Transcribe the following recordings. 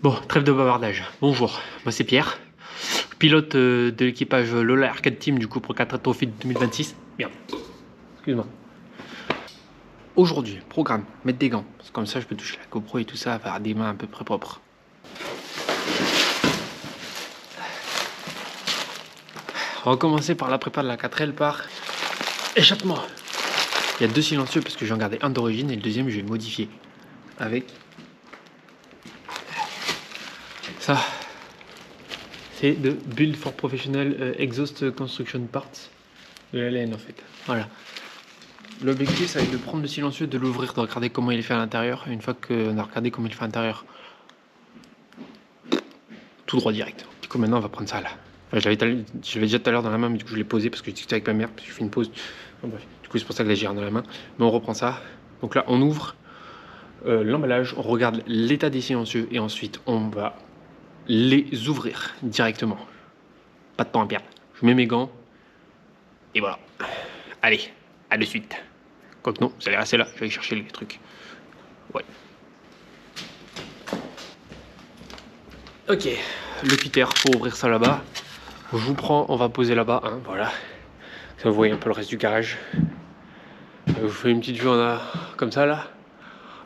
Bon, trêve de bavardage. Bonjour, moi c'est Pierre, pilote de l'équipage Lola Arcade Team du coup pour 4 Trophy de 2026. Bien, excuse-moi. Aujourd'hui, programme, mettre des gants, parce que comme ça je peux toucher la GoPro et tout ça, avoir des mains à peu près propres. On va commencer par la prépa de la 4L par échappement. Il y a deux silencieux parce que j'en gardais un d'origine et le deuxième je vais modifier avec ça. C'est de Build for Professional Exhaust Construction Parts de la laine en fait. Voilà. L'objectif ça va être de prendre le silencieux, de l'ouvrir, de regarder comment il est fait à l'intérieur. Une fois qu'on a regardé comment il est fait à l'intérieur, tout droit direct. Du coup maintenant on va prendre ça là. Enfin, je l'avais déjà tout à l'heure dans la main, mais du coup je l'ai posé parce que je discutais avec ma mère, parce que je fais une pause. Bon, bref. Du coup c'est pour ça que là j'ai rien dans la main. Mais on reprend ça. Donc là on ouvre l'emballage, on regarde l'état des silencieux et ensuite on va les ouvrir directement. Pas de temps à perdre. Je mets mes gants et voilà. Allez, à de suite. Quoique non, vous allez rester là, je vais aller chercher les trucs. Ouais. Ok, le cutter, faut ouvrir ça là-bas. Je vous prends, on va poser là-bas, hein, voilà. Ça vous voyez un peu le reste du garage. Je vous fais une petite vue comme ça là.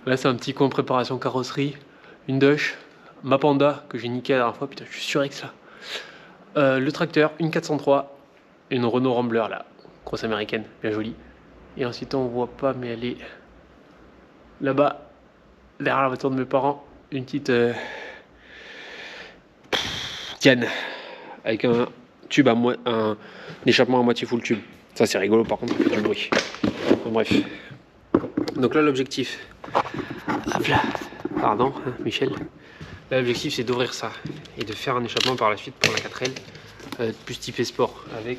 Là c'est un petit coin préparation carrosserie, une Dodge, ma Panda que j'ai niqué la dernière fois, putain je suis surex là. Le tracteur, une 403, une Renault Rambler là, grosse américaine, bien jolie. Et ensuite on voit pas mais elle est là-bas, derrière la voiture de mes parents, une petite Diane, avec un tube un échappement à moitié full tube. Ça c'est rigolo par contre, ça fait du bruit. Enfin, bref. Donc là l'objectif, hop là, pardon hein, Michel. Là l'objectif c'est d'ouvrir ça et de faire un échappement par la suite pour la 4L, plus typé sport, avec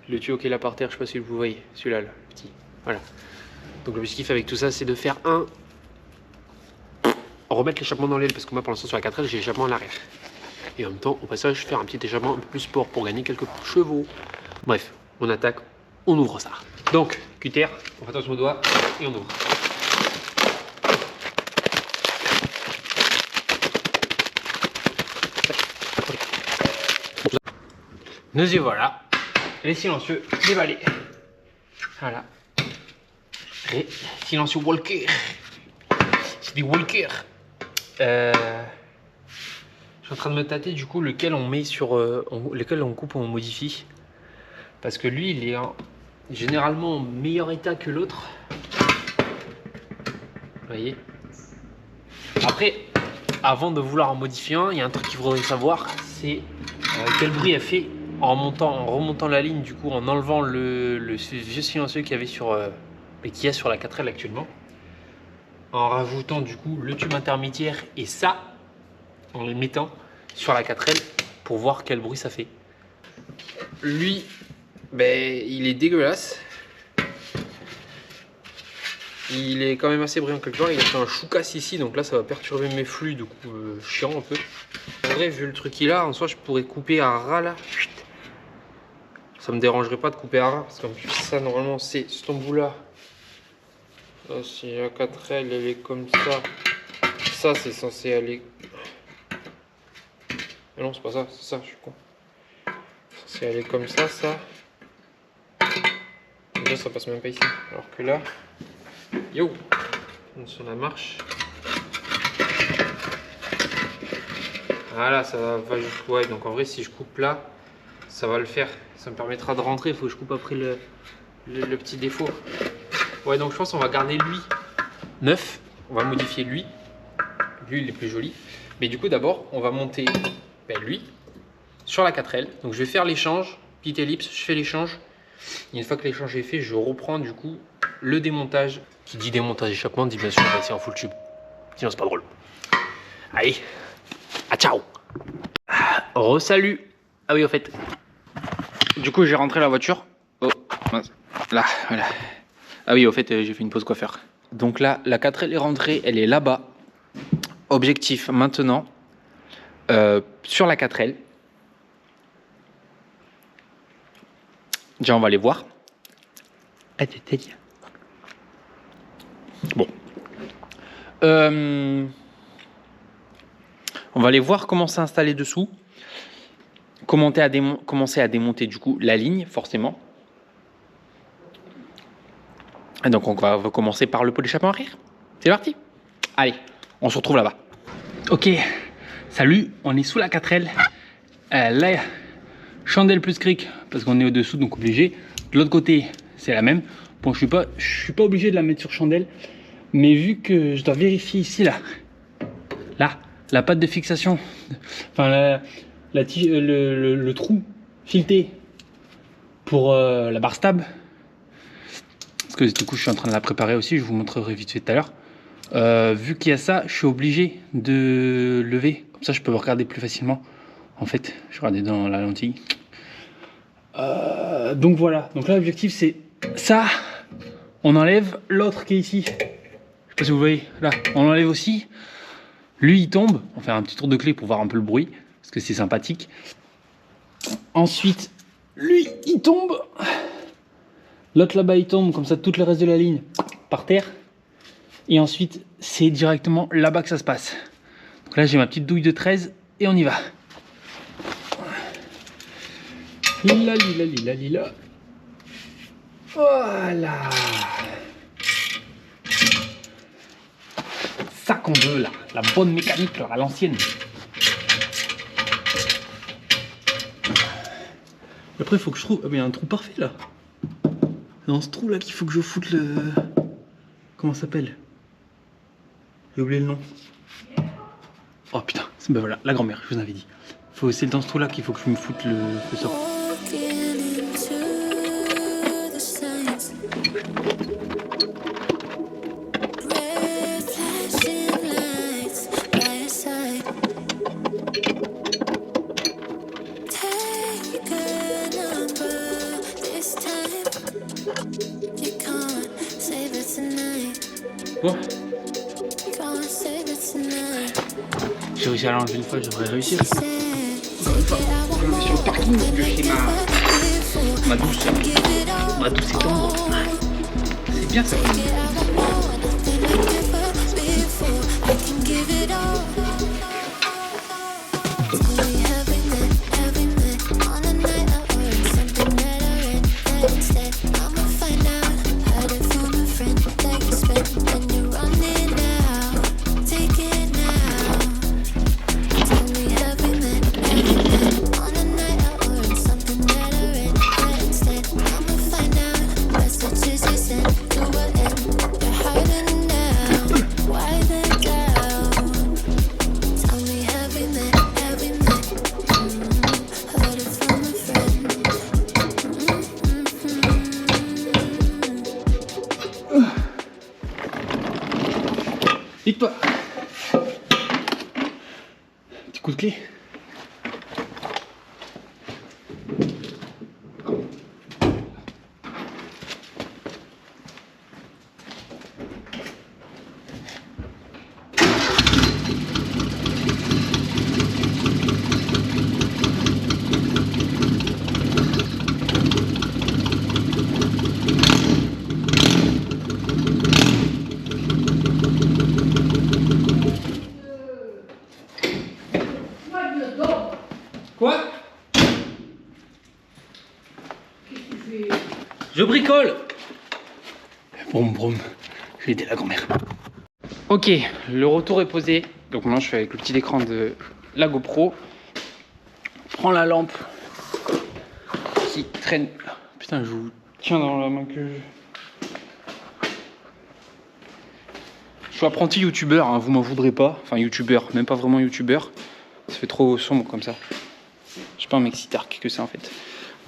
le tuyau qui est là par terre, je sais pas si vous voyez, celui-là, le petit, voilà. Donc l'objectif avec tout ça c'est de faire remettre l'échappement dans l'aile, parce que moi pour l'instant sur la 4L j'ai l'échappement à l'arrière. Et en même temps au passage faire un petit échappement un peu plus sport pour gagner quelques chevaux. Bref, on attaque, on ouvre ça. Donc cutter, on fait attention aux doigts et on ouvre. Nous y voilà, les silencieux déballés. Voilà. Et silencieux Walker. C'est des Walker. Je suis en train de me tâter du coup lequel on met sur. Lequel on coupe ou on modifie. Parce que lui il est généralement en meilleur état que l'autre. Vous voyez. Après, avant de vouloir en modifier un, il y a un truc qu'il faudrait savoir, c'est quel bruit elle fait en remontant la ligne, du coup en enlevant le vieux silencieux qu'il y avait sur qu'il y a sur la 4L actuellement, en rajoutant du coup le tube intermédiaire et ça en les mettant sur la 4L pour voir quel bruit ça fait. Lui, ben, il est dégueulasse. Il est quand même assez brillant quelque part, il a fait un choucasse ici, donc là ça va perturber mes flux, du coup chiant un peu. En vrai, vu le truc qu'il a, en soi je pourrais couper à ras là. Ça me dérangerait pas de couper à ras, parce qu'en plus ça normalement c'est ce bout là. Là si la 4L elle est comme ça c'est censé aller... Ah non c'est pas ça, c'est ça, je suis con. C'est censé aller comme ça. Déjà ça passe même pas ici, alors que là... Yo, sur la marche. Voilà, ça va jusqu'au high. Donc en vrai, si je coupe là, ça va le faire. Ça me permettra de rentrer. Il faut que je coupe après le petit défaut. Ouais, donc je pense qu'on va garder lui neuf. On va modifier lui. Lui, il est plus joli. Mais du coup, d'abord, on va monter lui sur la 4L. Donc je vais faire l'échange. Petite ellipse, je fais l'échange. Une fois que l'échange est fait, je reprends du coup le démontage. Qui dit démontage d'échappement dit bien sûr on va essayer en full tube. Sinon c'est pas drôle. Allez, à ciao. Re-salut. Ah oui au fait. Du coup j'ai rentré la voiture. Oh, là, voilà. Ah oui au fait j'ai fait une pause coiffeur. Donc là la 4L est rentrée, elle est là-bas. Objectif maintenant sur la 4L. Déjà on va aller voir. Bon. On va aller voir comment c'est installé dessous. Commencer à démonter du coup la ligne, forcément. Et donc on va commencer par le pot d'échappement arrière. C'est parti. Allez, on se retrouve là-bas. Ok, salut, on est sous la 4L. Là, chandelle plus cric, parce qu'on est au-dessous, donc obligé. De l'autre côté, c'est la même. Bon, je suis pas obligé de la mettre sur chandelle, mais vu que je dois vérifier ici, là, la patte de fixation, enfin, le trou fileté pour la barre stab, parce que du coup, je suis en train de la préparer aussi, je vous montrerai vite fait tout à l'heure. Vu qu'il y a ça, je suis obligé de lever, comme ça, je peux regarder plus facilement. En fait, je regardais dans la lentille. Donc voilà, donc là l'objectif c'est ça, on enlève l'autre qui est ici, je sais pas si vous voyez, là, on enlève aussi, lui il tombe, on fait un petit tour de clé pour voir un peu le bruit, parce que c'est sympathique. Ensuite, lui il tombe, l'autre là-bas il tombe, comme ça tout le reste de la ligne par terre, et ensuite c'est directement là-bas que ça se passe. Donc là j'ai ma petite douille de 13 et on y va. Lila, lila, lila, lila. Voilà. Ça qu'on veut là, la bonne mécanique à l'ancienne. Après il faut que je trouve... Ah mais il y a un trou parfait là. Dans ce trou là qu'il faut que je foute le... Comment ça s'appelle? J'ai oublié le nom. Oh putain, ben voilà, la grand-mère, je vous en avais dit. C'est dans ce trou là qu'il faut que je me foute le sort. Bon. J'ai réussi à l'enlever une fois, je devrais réussir. Je vais sur le parking de chez ma douce et tendre. C'est bien ça. Dites-toi. Petit coup de clé. Quoi? Je bricole. Brom brom, j'ai aidé la grand-mère. Ok, le retour est posé. Donc maintenant je suis avec le petit écran de la GoPro. Prends la lampe qui traîne. Putain, je vous tiens dans la main que je suis apprenti youtubeur, hein, vous m'en voudrez pas. Enfin youtubeur, même pas vraiment youtubeur. Ça fait trop sombre comme ça. Je suis pas un mec si dark que ça en fait.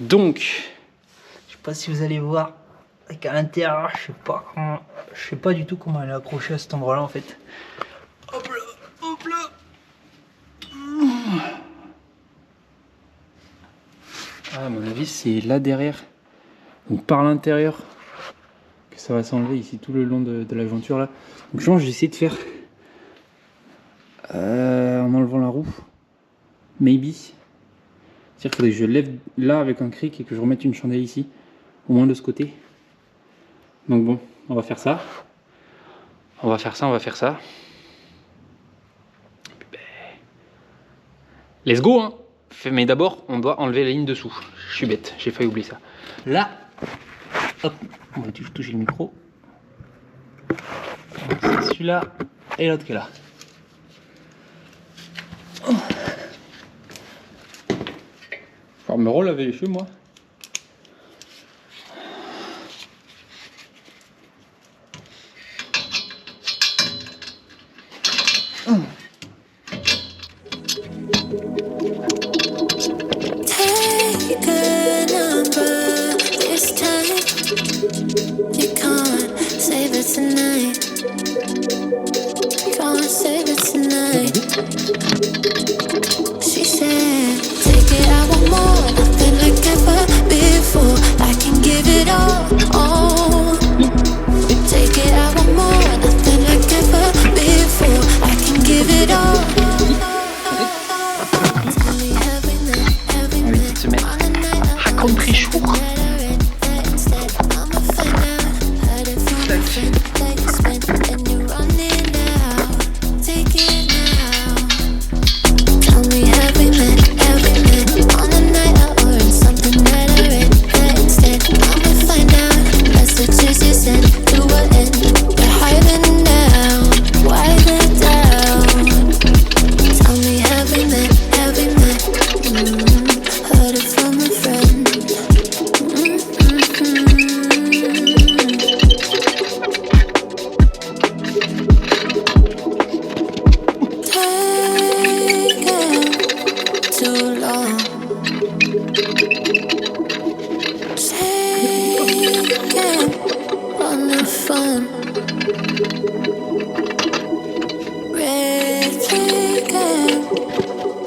Donc, je sais pas si vous allez voir, avec à l'intérieur, je sais pas du tout comment elle est accrochée à cet endroit-là en fait. Hop là, hop là. Ah, à mon avis, c'est là derrière. Donc par l'intérieur que ça va s'enlever ici tout le long de l'aventure là. Donc je pense que j'ai essayé de faire en enlevant la roue. Maybe. C'est-à-dire qu'il faudrait que je lève là avec un cric et que je remette une chandelle ici. Au moins de ce côté. Donc bon, on va faire ça. On va faire ça. Let's go, hein. Mais d'abord, on doit enlever la ligne dessous. Je suis bête, j'ai failli oublier ça. Là, hop, on va toucher le micro. C'est celui-là et l'autre qui est là. Faut me relaver les cheveux, moi. She said, take it, I want more, nothing like ever before. I can give it all. Take it, I want more, nothing like ever before. I can give it all. Tell me every minute, Se mettre à country jour.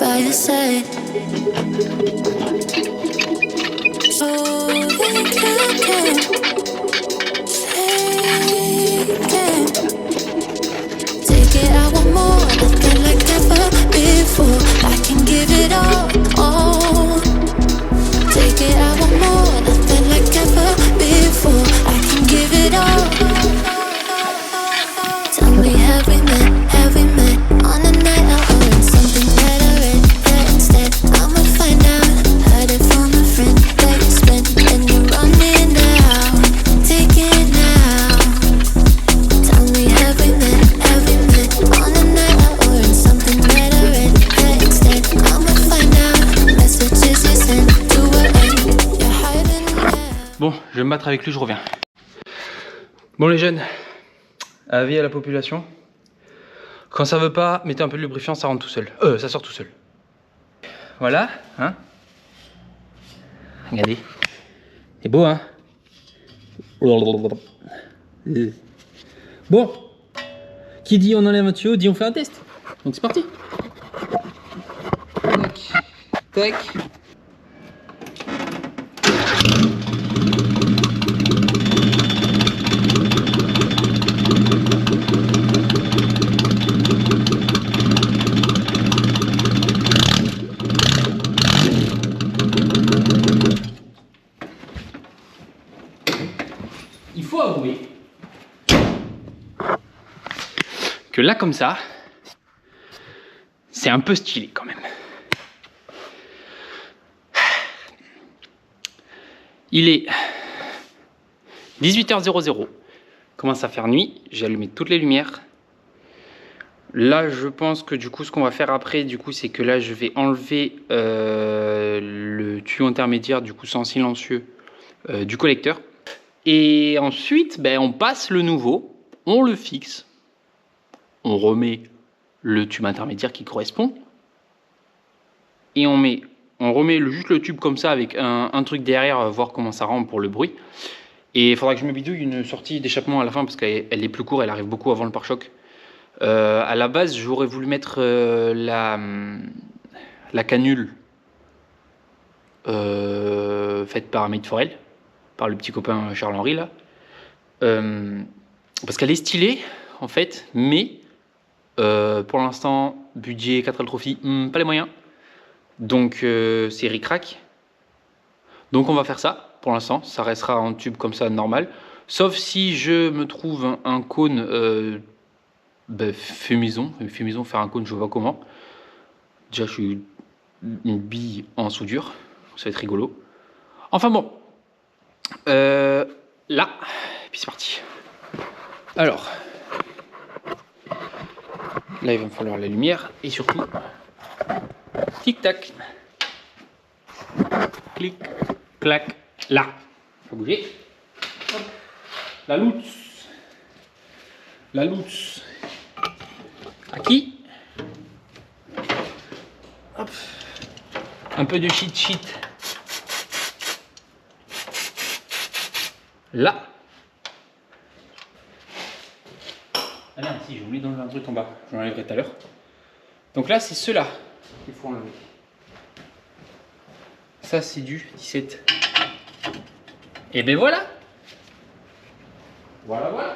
by your side. So we can take it, I want more, nothing like ever before. I can give it all. Take it, I want more, nothing like ever before. I can give it all. Tell me, have we met on a night out or in something that I read that instead I'ma find out. Heard it from a friend that you spent and you're running now. Take it now. Tell me, have we met on a night out or in something that I read that instead I'ma find out. Messages you sent to an end, you're hiding now. Bon, je vais me battre avec lui, je reviens. Bon les jeunes, avis à la population. Quand ça veut pas, mettez un peu de lubrifiant, ça rentre tout seul. Ça sort tout seul. Voilà, hein. Regardez. C'est beau, hein. Bon. Qui dit on enlève un tuyau, dit on fait un test. Donc c'est parti. Tac. Tac. Il faut avouer que là comme ça, c'est un peu stylé quand même. Il est 18h00, commence à faire nuit, j'ai allumé toutes les lumières. Là je pense que du coup ce qu'on va faire après du coup c'est que là je vais enlever le tuyau intermédiaire du coup sans silencieux du collecteur. Et ensuite, ben, on passe le nouveau, on le fixe, on remet le tube intermédiaire qui correspond, et on remet juste le tube comme ça avec un truc derrière, voir comment ça rend pour le bruit. Et il faudra que je me bidouille une sortie d'échappement à la fin parce qu'elle est plus courte, elle arrive beaucoup avant le pare-choc. À la base, j'aurais voulu mettre la canule faite par Made for Elle, par le petit copain Charles-Henri là, parce qu'elle est stylée en fait, mais pour l'instant budget 4L Trophy, pas les moyens, donc c'est ric-rac, donc on va faire ça. Pour l'instant ça restera en tube comme ça normal, sauf si je me trouve un cône fait maison, faire un cône je vois pas comment. Déjà je suis une bille en soudure. Ça va être rigolo. Enfin bon. Là. Et puis c'est parti. Alors. Là, il va me falloir la lumière. Et surtout. Tic-tac. Clic. Clac. Là. Faut bouger. Hop. La loutre. La loutre. À qui? Hop. Un peu de cheat. Là. Ah non, si, j'ai oublié d'enlever un truc en bas. Je l'enlèverai tout à l'heure. Donc là, c'est ceux-là qu'il faut enlever. Ça, c'est du 17. Et ben voilà. Voilà.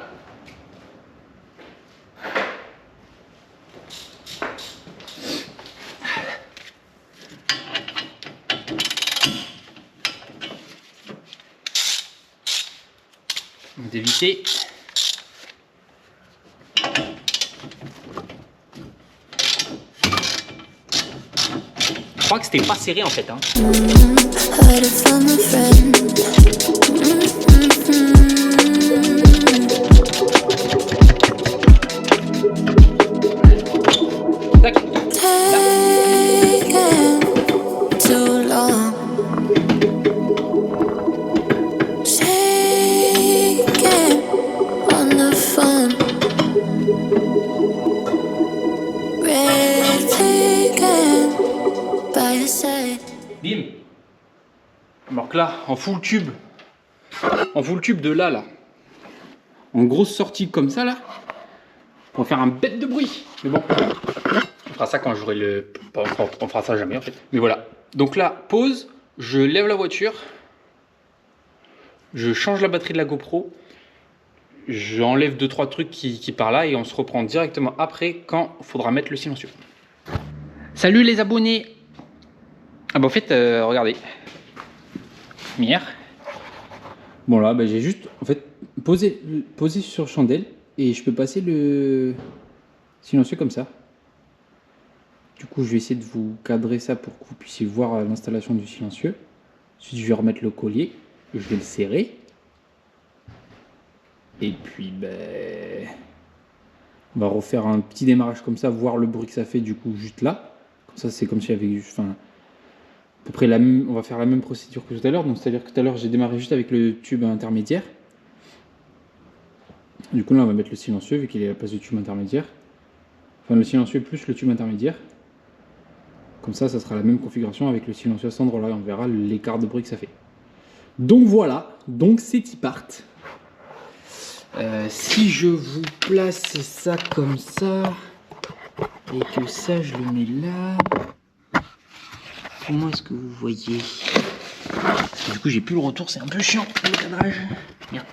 D'éviter. Je crois que c'était pas serré en fait. Hein. Heard it from a friend. Tac. Taking too long. Shaking on the phone. Breathtaking by your side. Bim. Alors que là, en full tube de là, en grosse sortie comme ça là, on va faire un bête de bruit. Mais bon, on fera ça quand j'aurai le... On fera ça jamais en fait. Mais voilà. Donc là, pause, je lève la voiture, je change la batterie de la GoPro, j'enlève 2-3 trucs qui par là et on se reprend directement après quand il faudra mettre le silencieux. Salut les abonnés. Ah bah en fait, regardez. Lumière. Bon là, bah, j'ai juste en fait posé sur chandelle et je peux passer le silencieux comme ça. Du coup, je vais essayer de vous cadrer ça pour que vous puissiez voir l'installation du silencieux. Ensuite, je vais remettre le collier, je vais le serrer. Et puis, ben, on va refaire un petit démarrage comme ça, voir le bruit que ça fait du coup juste là. Comme ça, c'est comme s'il y avait juste, enfin, à peu près la même, on va faire la même procédure que tout à l'heure. Donc, c'est-à-dire que tout à l'heure, j'ai démarré juste avec le tube intermédiaire. Du coup, là, on va mettre le silencieux vu qu'il est à la place du tube intermédiaire. Enfin, le silencieux plus le tube intermédiaire. Comme ça, ça sera la même configuration avec le silencieux à cet endroit-là et on verra l'écart de bruit que ça fait. Donc voilà, donc c'est y-part. Si je vous place ça comme ça et que ça je le mets là, comment est-ce que vous voyez? Parce que du coup j'ai plus le retour, c'est un peu chiant le cadrage. Bien.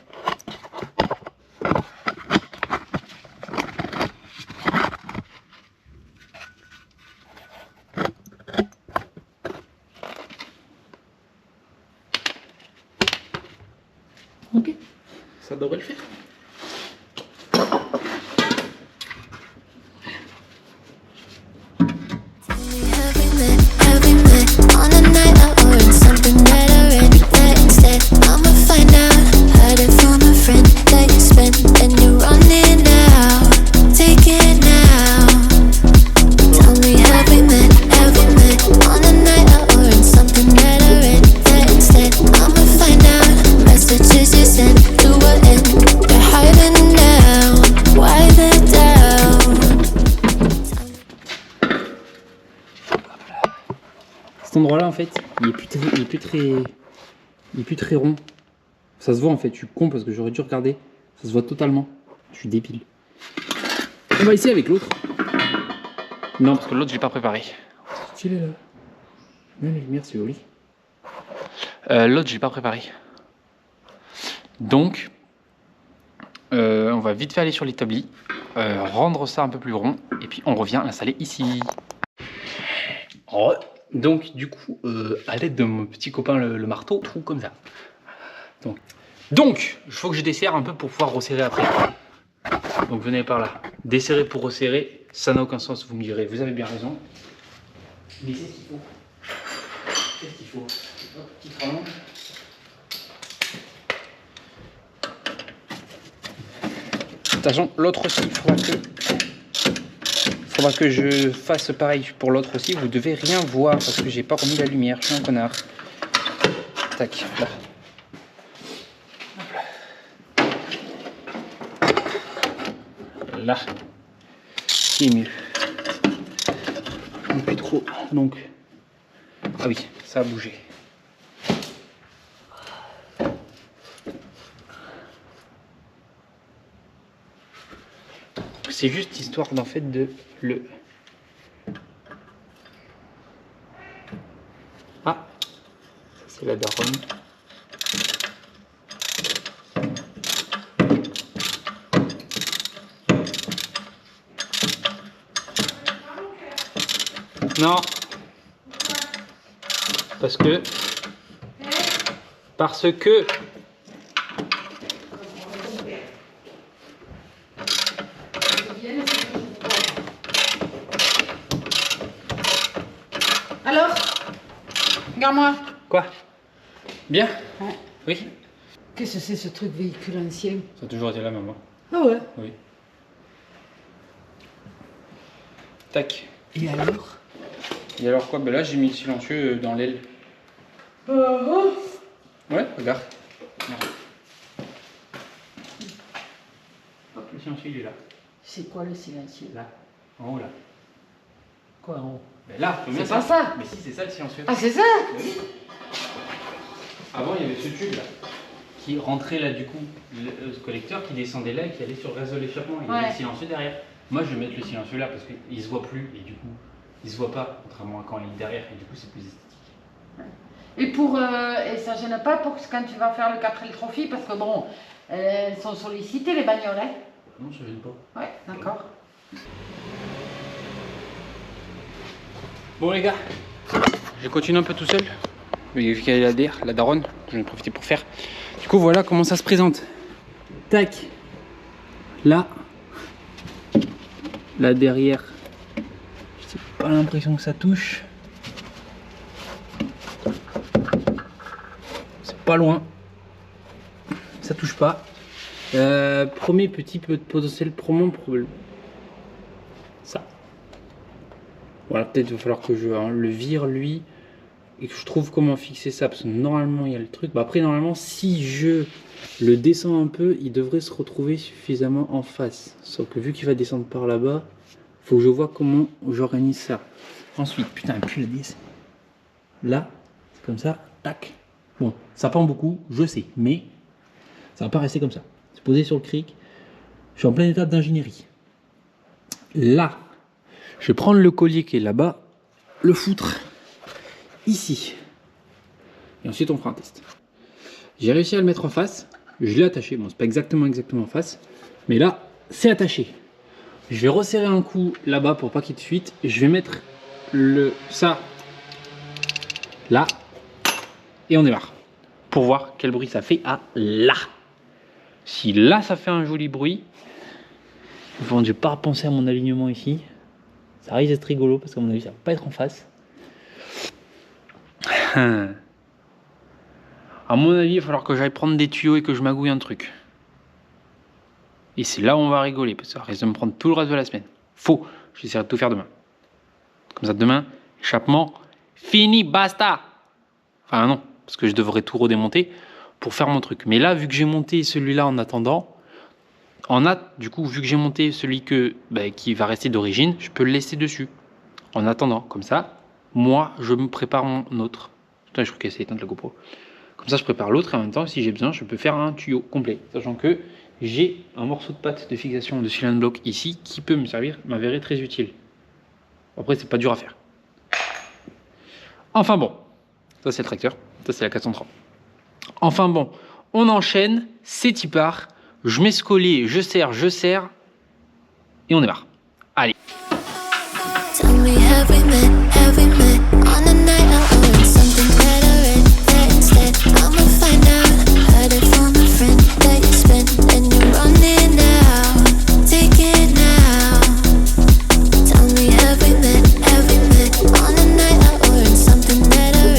Ok, ça devrait le faire. Have we met on a night out or in something that I read? That instead I'ma find out. Heard it from a friend that you spent and you're running now. Take it now. Tell me, have we met on a night out or in something that I read? That instead I'ma find out. Messages you sent to what end? They're hiding now. Why the doubt? Cet endroit-là, en fait, il est plus très rond. Ça se voit en fait. Je suis con parce que j'aurais dû regarder. Ça se voit totalement. Je suis débile. On va essayer avec l'autre. Non, parce que l'autre, j'ai pas préparé. C'est stylé là. Même la lumière, c'est joli. L'autre, j'ai pas préparé. Donc, on va vite fait aller sur l'établi, rendre ça un peu plus rond, et puis on revient l'installer ici. Donc du coup, à l'aide de mon petit copain le marteau, trou comme ça. Donc, il faut que je desserre un peu pour pouvoir resserrer après. Donc venez par là. Desserrer pour resserrer, ça n'a aucun sens, vous me direz, vous avez bien raison. Mais c'est ce qu'il faut. Qu'est-ce qu'il faut? Hop, petite rallonge. Attention, l'autre aussi, il faudra que je fasse pareil pour l'autre aussi. Vous devez rien voir parce que j'ai pas remis la lumière, je suis un connard. Tac, là. Là, c'est mieux. Plus trop, donc. Ah oui, ça a bougé. C'est juste histoire d'en fait de le... Ah, ça c'est la daronne. Non. Parce que... Alors, regarde-moi. Quoi? Bien? Ouais. Oui? Qu'est-ce que c'est ce truc véhicule ancien? Ça a toujours été là, maman. Ah ouais. Oui. Tac. Et alors? Et alors quoi? Ben là j'ai mis le silencieux dans l'aile. Ouais, regarde. Hop, le silencieux il est là. C'est quoi le silencieux? Là. En haut là. Quoi en haut? Ben là, C'est pas ça. Mais si, c'est ça le silencieux. Ah, c'est ça? Oui. Avant il y avait ce tube là qui rentrait là du coup, le collecteur qui descendait là et qui allait sur le réseau d'échappement. Il y avait le silencieux derrière. Moi je vais mettre le silencieux là parce qu'il se voit plus et du coup il se voit pas, contrairement à quand il est derrière et du coup c'est plus esthétique. Et pour et ça gêne pas pour quand tu vas faire le 4L Trophy parce que bon, elles sont sollicitées les bagnoles, hein? Non, ça gêne pas. Ouais, d'accord. Bon les gars, je continue un peu tout seul. Vu qu'il y a la daronne, j'en ai profité pour faire. Du coup voilà comment ça se présente. Tac. Là. Là derrière. J'ai pas l'impression que ça touche. C'est pas loin. Ça touche pas. Premier petit potentiel promo problème. Ça. Voilà, peut-être il va falloir que je le vire lui et que je trouve comment fixer ça parce que normalement il y a le truc. Bah, après normalement si je le descends un peu, il devrait se retrouver suffisamment en face. Sauf que vu qu'il va descendre par là-bas, faut que je vois comment j'organise ça. Ensuite, putain, plus la DS. Là, c'est comme ça, tac. Bon, ça pend beaucoup, je sais, mais ça va pas rester comme ça. C'est posé sur le cric. Je suis en pleine étape d'ingénierie. Là, je vais prendre le collier qui est là-bas, le foutre ici. Et ensuite, on fera un test. J'ai réussi à le mettre en face. Je l'ai attaché. Bon, c'est pas exactement en face. Mais là, c'est attaché. Je vais resserrer un coup là-bas pour pas qu'il y ait de fuite. Je vais mettre ça là. Et on démarre. Pour voir quel bruit ça fait à là. Si là, ça fait un joli bruit. Bon, je vais pas repenser à mon alignement ici. Ça risque d'être rigolo parce qu'à mon avis, ça va pas être en face. À mon avis, il va falloir que j'aille prendre des tuyaux et que je magouille un truc. Et c'est là où on va rigoler parce que ça risque de me prendre tout le reste de la semaine. Faux, j'essaierai de tout faire demain. Comme ça, demain, échappement, fini, basta. Enfin non, parce que je devrais tout redémonter pour faire mon truc. Mais là, vu que j'ai monté celui-là en attendant, du coup, vu que j'ai monté celui qui va rester d'origine, je peux le laisser dessus. En attendant, comme ça, moi, je me prépare mon autre. Putain, je crois qu'elle s'est éteinte la GoPro. Comme ça, je prépare l'autre et en même temps, si j'ai besoin, je peux faire un tuyau complet. Sachant que j'ai un morceau de pâte de fixation de cylindre bloc ici qui peut m'avérer très utile. Après, c'est pas dur à faire. Enfin bon, ça c'est le tracteur, ça c'est la 403. Enfin bon, on enchaîne, c'est y part. Je mets ce collier, je serre et on démarre. Allez. Tell me, have we met on a night out or in something better that instead I'ma find out, heard it from a friend that you spent and you're running now, take it now. Tell me, have we met on a night out or in something better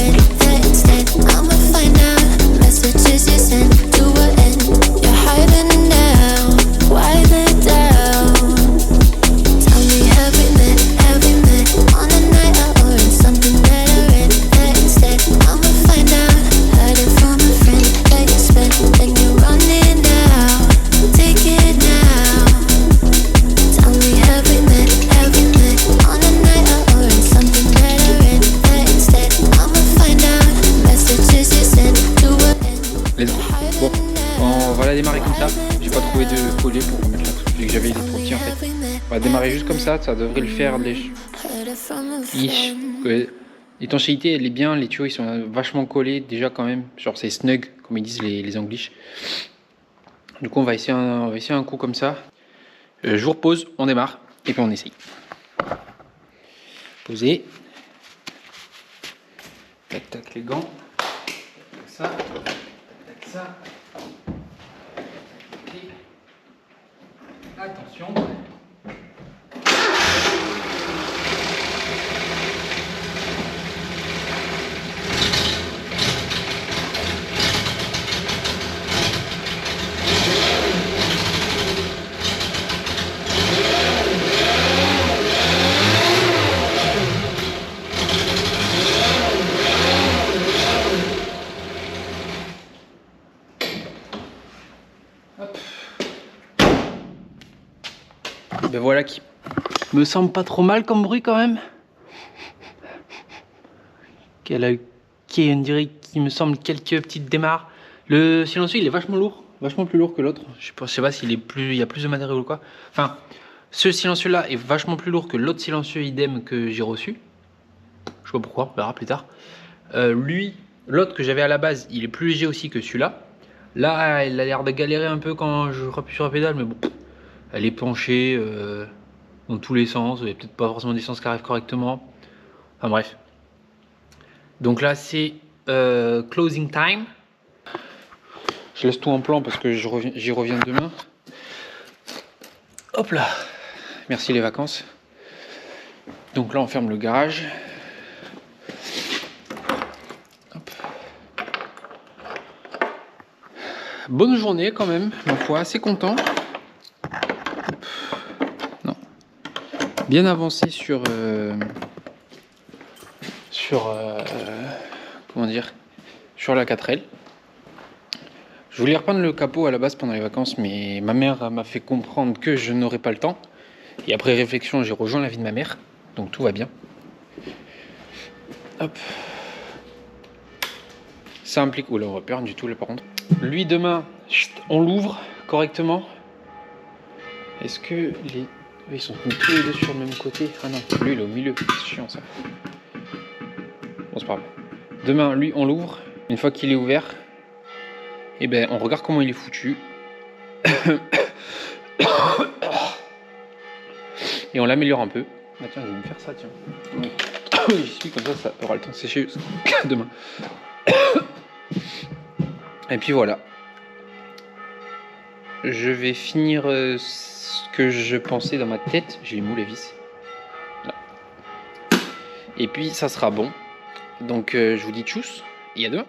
ça. J'ai pas trouvé de collet pour remettre là, vu que j'avais les trop petits en fait. On va démarrer juste comme ça devrait le faire. L'étanchéité elle est bien, les tuyaux ils sont vachement collés déjà quand même. Genre c'est snug comme ils disent les Anglish. Du coup on va essayer un coup comme ça. Je vous repose, on démarre et puis on essaye. Poser. Tac tac les gants. Tac ça. Tac ça. Et attention. Ben voilà qui me semble pas trop mal comme bruit quand même. Qui on dirait qu'il me semble quelques petites démarres. Le silencieux il est vachement lourd, vachement plus lourd que l'autre. Je sais pas s'il est plus, il y a plus de matériaux ou quoi. Enfin, ce silencieux là est vachement plus lourd que l'autre silencieux idem que j'ai reçu. Je sais pas pourquoi, on verra plus tard. L'autre que j'avais à la base, il est plus léger aussi que celui-là. Là, il a l'air de galérer un peu quand je rappuie sur la pédale, mais bon. Elle est penchée dans tous les sens, il n'y a peut-être pas forcément des sens qui arrivent correctement. Enfin bref. Donc là c'est closing time. Je laisse tout en plan parce que j'y reviens demain. Hop là. Merci les vacances. Donc là on ferme le garage. Hop. Bonne journée quand même, ma foi, assez content. Bien avancé sur comment dire, sur la 4L. Je voulais reprendre le capot à la base pendant les vacances, mais ma mère m'a fait comprendre que je n'aurais pas le temps. Et après réflexion, j'ai rejoint l'avis de ma mère, donc tout va bien. Hop. Ça implique, oula, on va perdre du tout là par contre. Lui demain, on l'ouvre correctement. Est-ce que les ils sont tous les deux sur le même côté. Ah non, lui il est au milieu, c'est chiant ça. Bon c'est pas grave. Demain, lui on l'ouvre. Une fois qu'il est ouvert, et ben on regarde comment il est foutu. Et on l'améliore un peu. Ah tiens, je vais me faire ça, tiens. J'y suis comme ça aura le temps de sécher demain. Et puis voilà. Je vais finir ce que je pensais dans ma tête. J'ai les moules à vis. Là. Et puis ça sera bon. Donc je vous dis tchuss et à demain.